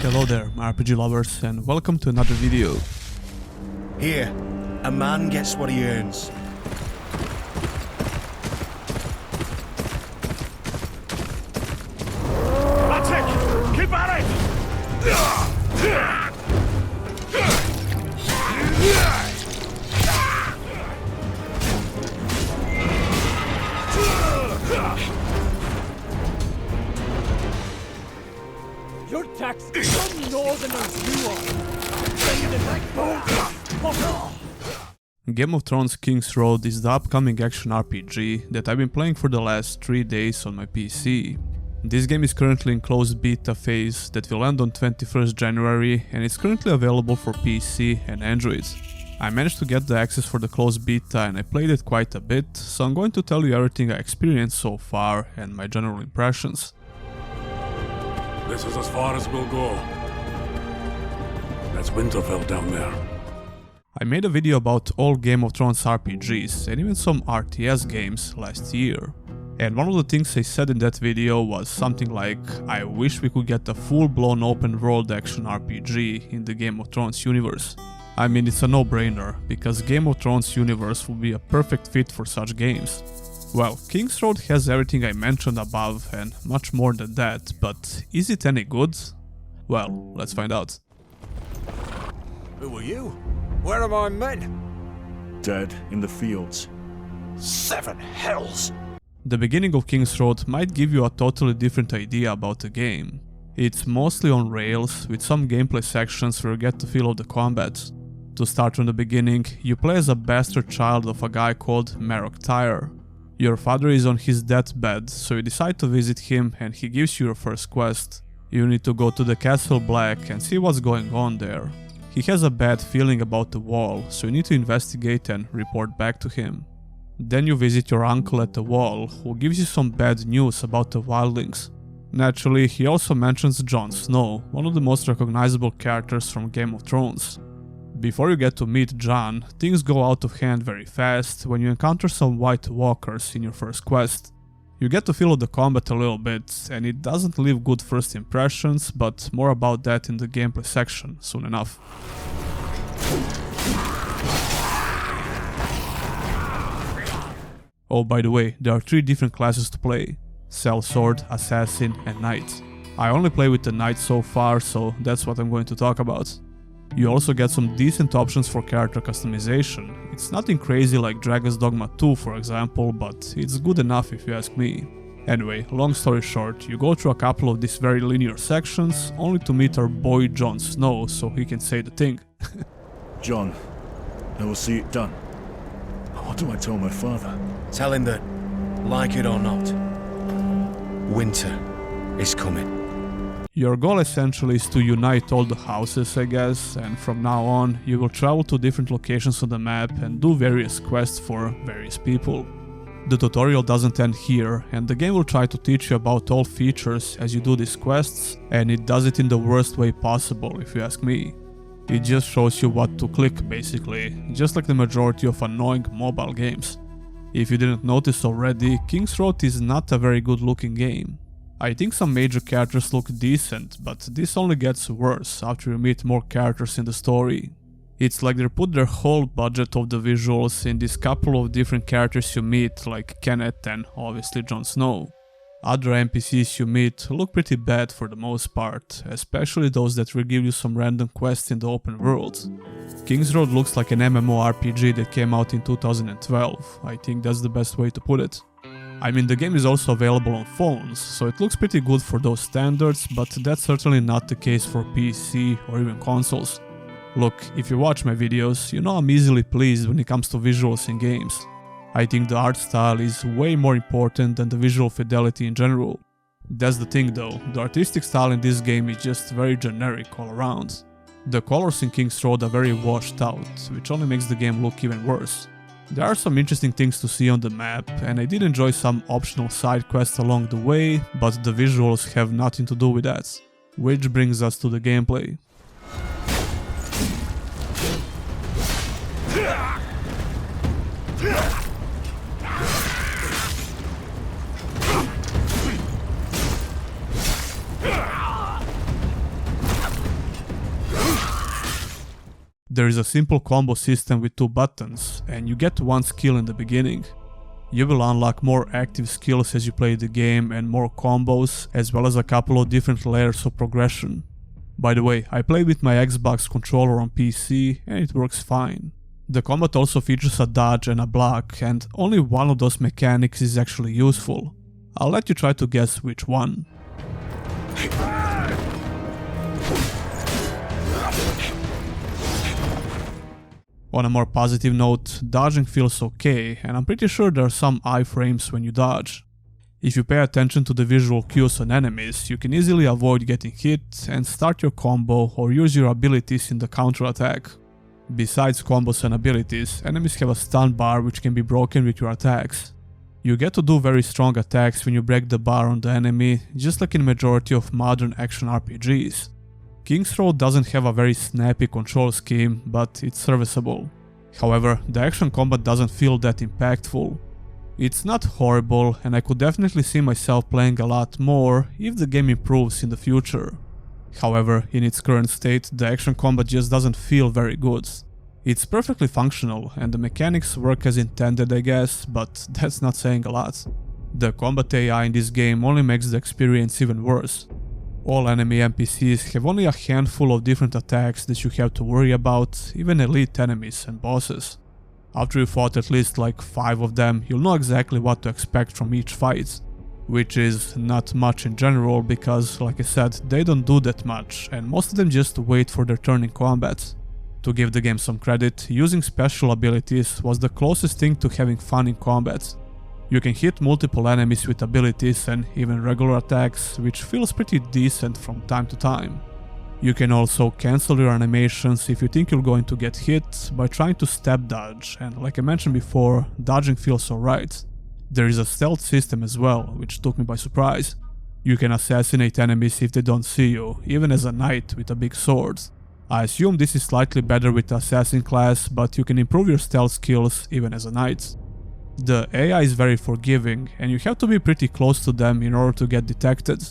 Hello there, my RPG lovers, and welcome to another video. Here, a man gets what he earns. That's it! Keep at it! Your tax is some northerners you are. Game of Thrones King's Road is the upcoming action RPG that I've been playing for the last 3 days on my PC. This game is currently in closed beta phase that will end on 21st January and it's currently available for PC and Android. I managed to get the access for the closed beta and I played it quite a bit, so I'm going to tell you everything I experienced so far and my general impressions. This is as far as we'll go. That's Winterfell down there. I made a video about all Game of Thrones RPGs and even some RTS games last year. And one of the things I said in that video was something like, I wish we could get a full-blown open world action RPG in the Game of Thrones universe. I mean, it's a no-brainer, because Game of Thrones universe would be a perfect fit for such games. Well, King's Road has everything I mentioned above and much more than that, but is it any good? Well, let's find out. Who are you? Where are my men? Dead in the fields. 7 hells! The beginning of King's Road might give you a totally different idea about the game. It's mostly on rails, with some gameplay sections where you get the feel of the combat. To start from the beginning, you play as a bastard child of a guy called Marok Tyre. Your father is on his deathbed, so you decide to visit him and he gives you your first quest. You need to go to the Castle Black and see what's going on there. He has a bad feeling about the wall, so you need to investigate and report back to him. Then you visit your uncle at the wall, who gives you some bad news about the wildlings. Naturally, he also mentions Jon Snow, one of the most recognizable characters from Game of Thrones. Before you get to meet Jon, things go out of hand very fast when you encounter some White Walkers in your first quest. You get to feel the combat a little bit, and it doesn't leave good first impressions, but more about that in the gameplay section soon enough. Oh, by the way, there are 3 different classes to play: Sellsword, Assassin and Knight. I only play with the Knight so far, so that's what I'm going to talk about. You also get some decent options for character customization. It's nothing crazy like Dragon's Dogma 2 for example, but it's good enough if you ask me. Anyway, long story short, you go through a couple of these very linear sections, only to meet our boy Jon Snow so he can say the thing. Jon, I will see it done. What do I tell my father? Tell him that, like it or not, winter is coming. Your goal essentially is to unite all the houses, I guess, and from now on you will travel to different locations on the map and do various quests for various people. The tutorial doesn't end here, and the game will try to teach you about all features as you do these quests, and it does it in the worst way possible if you ask me. It just shows you what to click basically, just like the majority of annoying mobile games. If you didn't notice already, King's Road is not a very good looking game. I think some major characters look decent, but this only gets worse after you meet more characters in the story. It's like they put their whole budget of the visuals in this couple of different characters you meet, like Kenneth and obviously Jon Snow. Other NPCs you meet look pretty bad for the most part, especially those that will give you some random quests in the open world. King's Road looks like an MMORPG that came out in 2012, I think that's the best way to put it. I mean, the game is also available on phones, so it looks pretty good for those standards, but that's certainly not the case for PC or even consoles. Look, if you watch my videos, you know I'm easily pleased when it comes to visuals in games. I think the art style is way more important than the visual fidelity in general. That's the thing though, the artistic style in this game is just very generic all around. The colors in King's Road are very washed out, which only makes the game look even worse. There are some interesting things to see on the map, and I did enjoy some optional side quests along the way, but the visuals have nothing to do with that. Which brings us to the gameplay. There is a simple combo system with 2 buttons, and you get 1 skill in the beginning. You will unlock more active skills as you play the game and more combos, as well as a couple of different layers of progression. By the way, I played with my Xbox controller on PC and it works fine. The combat also features a dodge and a block, and only one of those mechanics is actually useful. I'll let you try to guess which one. On a more positive note, dodging feels okay, and I'm pretty sure there are some iframes when you dodge. If you pay attention to the visual cues on enemies, you can easily avoid getting hit and start your combo or use your abilities in the counter-attack. Besides combos and abilities, enemies have a stun bar which can be broken with your attacks. You get to do very strong attacks when you break the bar on the enemy, just like in majority of modern action RPGs. King's Road doesn't have a very snappy control scheme, but it's serviceable. However, the action combat doesn't feel that impactful. It's not horrible, and I could definitely see myself playing a lot more if the game improves in the future. However, in its current state, the action combat just doesn't feel very good. It's perfectly functional, and the mechanics work as intended, I guess, but that's not saying a lot. The combat AI in this game only makes the experience even worse. All enemy NPCs have only a handful of different attacks that you have to worry about, even elite enemies and bosses. After you fought at least like 5 of them, you'll know exactly what to expect from each fight. Which is not much in general because, like I said, they don't do that much, and most of them just wait for their turn in combat. To give the game some credit, using special abilities was the closest thing to having fun in combat. You can hit multiple enemies with abilities and even regular attacks, which feels pretty decent from time to time. You can also cancel your animations if you think you're going to get hit by trying to step dodge, and like I mentioned before, dodging feels alright. There is a stealth system as well, which took me by surprise. You can assassinate enemies if they don't see you, even as a knight with a big sword. I assume this is slightly better with the assassin class, but you can improve your stealth skills even as a knight. The AI is very forgiving, and you have to be pretty close to them in order to get detected.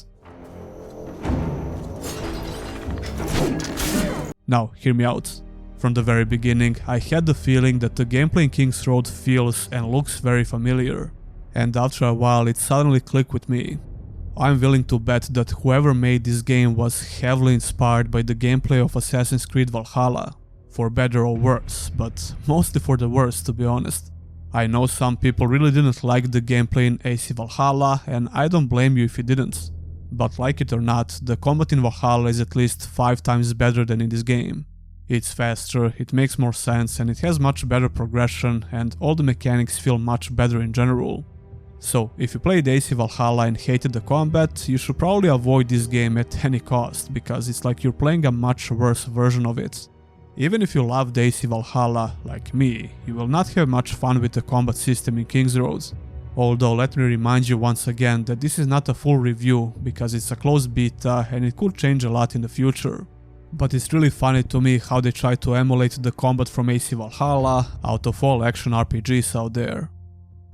Now, hear me out. From the very beginning, I had the feeling that the gameplay in King's Road feels and looks very familiar, and after a while it suddenly clicked with me. I'm willing to bet that whoever made this game was heavily inspired by the gameplay of Assassin's Creed Valhalla, for better or worse, but mostly for the worse, to be honest. I know some people really didn't like the gameplay in AC Valhalla, and I don't blame you if you didn't. But like it or not, the combat in Valhalla is at least 5 times better than in this game. It's faster, it makes more sense, and it has much better progression, and all the mechanics feel much better in general. So, if you played AC Valhalla and hated the combat, you should probably avoid this game at any cost, because it's like you're playing a much worse version of it. Even if you loved AC Valhalla, like me, you will not have much fun with the combat system in King's Road. Although let me remind you once again that this is not a full review, because it's a closed beta and it could change a lot in the future. But it's really funny to me how they try to emulate the combat from AC Valhalla out of all action RPGs out there.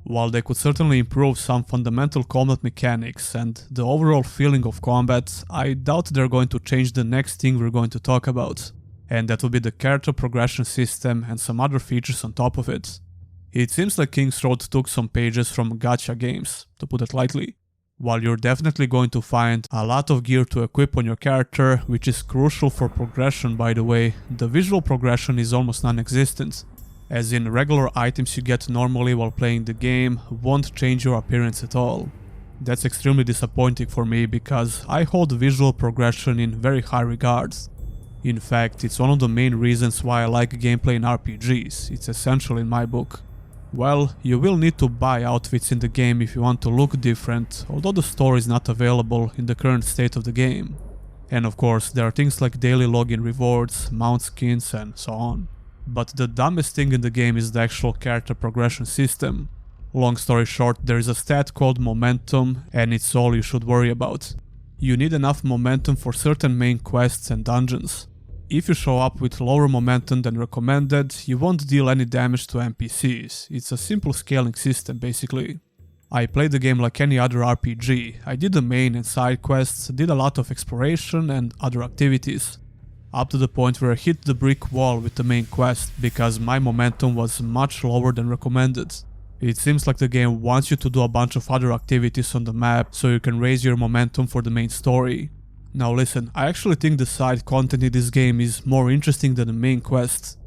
While they could certainly improve some fundamental combat mechanics and the overall feeling of combat, I doubt they're going to change the next thing we're going to talk about. And that will be the character progression system and some other features on top of it. It seems like King's Road took some pages from gacha games, to put it lightly. While you're definitely going to find a lot of gear to equip on your character, which is crucial for progression by the way, the visual progression is almost non-existent. As in, regular items you get normally while playing the game won't change your appearance at all. That's extremely disappointing for me because I hold visual progression in very high regards. In fact, it's one of the main reasons why I like gameplay in RPGs, it's essential in my book. Well, you will need to buy outfits in the game if you want to look different, although the store is not available in the current state of the game. And of course, there are things like daily login rewards, mount skins and so on. But the dumbest thing in the game is the actual character progression system. Long story short, there is a stat called momentum, and it's all you should worry about. You need enough momentum for certain main quests and dungeons. If you show up with lower momentum than recommended, you won't deal any damage to NPCs. It's a simple scaling system basically. I played the game like any other RPG. I did the main and side quests, did a lot of exploration and other activities. up to the point where I hit the brick wall with the main quest because my momentum was much lower than recommended. It seems like the game wants you to do a bunch of other activities on the map so you can raise your momentum for the main story. Now listen, I actually think the side content in this game is more interesting than the main quest.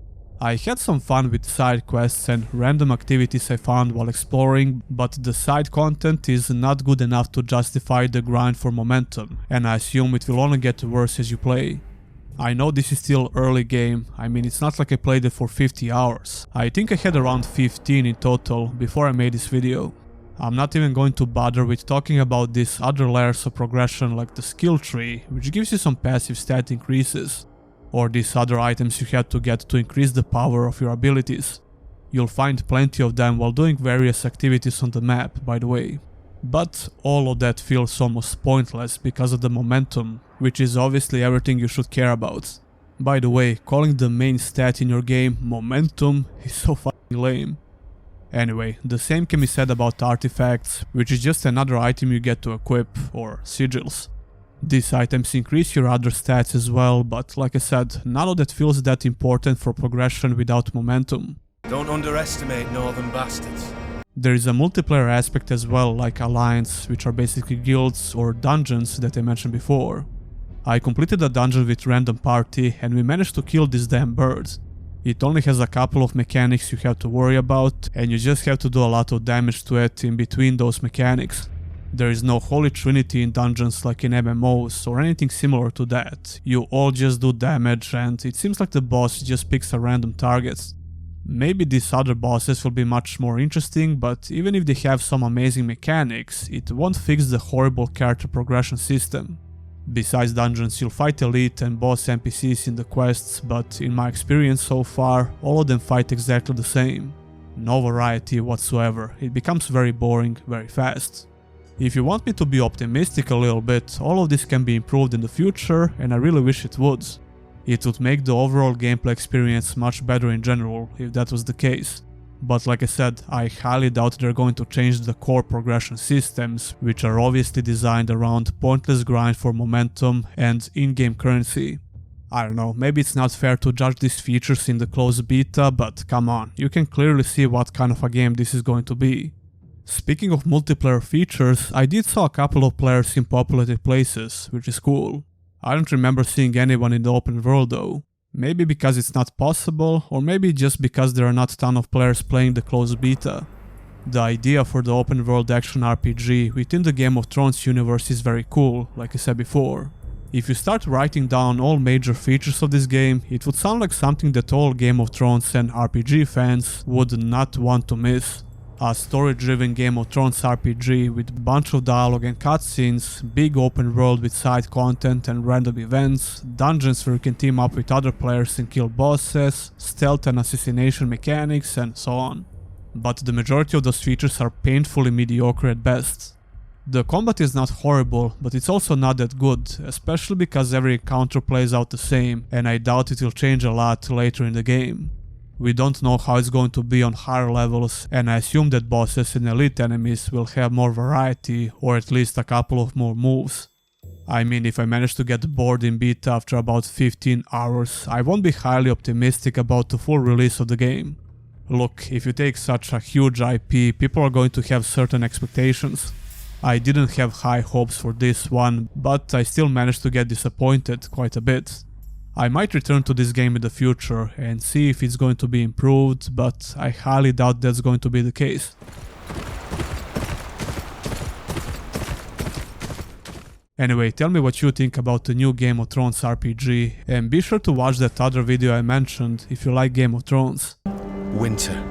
I had some fun with side quests and random activities I found while exploring, but the side content is not good enough to justify the grind for momentum, and I assume it will only get worse as you play. I know this is still early game, I mean it's not like I played it for 50 hours. I think I had around 15 in total before I made this video. I'm not even going to bother with talking about these other layers of progression like the skill tree, which gives you some passive stat increases, or these other items you have to get to increase the power of your abilities. You'll find plenty of them while doing various activities on the map, by the way. But all of that feels almost pointless because of the momentum, which is obviously everything you should care about. By the way, calling the main stat in your game momentum is so fucking lame. Anyway, the same can be said about artifacts, which is just another item you get to equip, or sigils. These items increase your other stats as well, but like I said, none of that feels that important for progression without momentum. Don't underestimate northern bastards. There is a multiplayer aspect as well, like Alliance, which are basically guilds or dungeons that I mentioned before. I completed a dungeon with random party and we managed to kill this damn bird. It only has a couple of mechanics you have to worry about, and you just have to do a lot of damage to it in between those mechanics. There is no holy trinity in dungeons like in MMOs or anything similar to that. You all just do damage and it seems like the boss just picks a random target. Maybe these other bosses will be much more interesting, but even if they have some amazing mechanics, it won't fix the horrible character progression system. Besides dungeons, you'll fight elite and boss NPCs in the quests, but in my experience so far, all of them fight exactly the same. No variety whatsoever, it becomes very boring very fast. If you want me to be optimistic a little bit, all of this can be improved in the future, and I really wish it would. It would make the overall gameplay experience much better in general, if that was the case. But like I said, I highly doubt they're going to change the core progression systems, which are obviously designed around pointless grind for momentum and in-game currency. I don't know, maybe it's not fair to judge these features in the closed beta, but come on, you can clearly see what kind of a game this is going to be. Speaking of multiplayer features, I did saw a couple of players in populated places, which is cool. I don't remember seeing anyone in the open world though. Maybe because it's not possible, or maybe just because there are not a ton of players playing the closed beta. The idea for the open world action RPG within the Game of Thrones universe is very cool, like I said before. If you start writing down all major features of this game, it would sound like something that all Game of Thrones and RPG fans would not want to miss. A story-driven Game of Thrones RPG with a bunch of dialogue and cutscenes, big open world with side content and random events, dungeons where you can team up with other players and kill bosses, stealth and assassination mechanics, and so on. But the majority of those features are painfully mediocre at best. The combat is not horrible, but it's also not that good, especially because every encounter plays out the same, and I doubt it will change a lot later in the game. We don't know how it's going to be on higher levels, and I assume that bosses and elite enemies will have more variety, or at least a couple of more moves. I mean, if I manage to get bored in beta after about 15 hours, I won't be highly optimistic about the full release of the game. Look, if you take such a huge IP, people are going to have certain expectations. I didn't have high hopes for this one, but I still managed to get disappointed quite a bit. I might return to this game in the future and see if it's going to be improved, but I highly doubt that's going to be the case. Anyway, tell me what you think about the new Game of Thrones RPG, and be sure to watch that other video I mentioned if you like Game of Thrones. Winter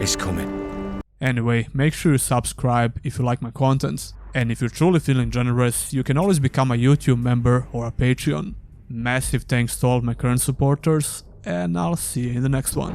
is coming. Anyway, make sure you subscribe if you like my content, and if you're truly feeling generous, you can always become a YouTube member or a Patreon. Massive thanks to all my current supporters, and I'll see you in the next one.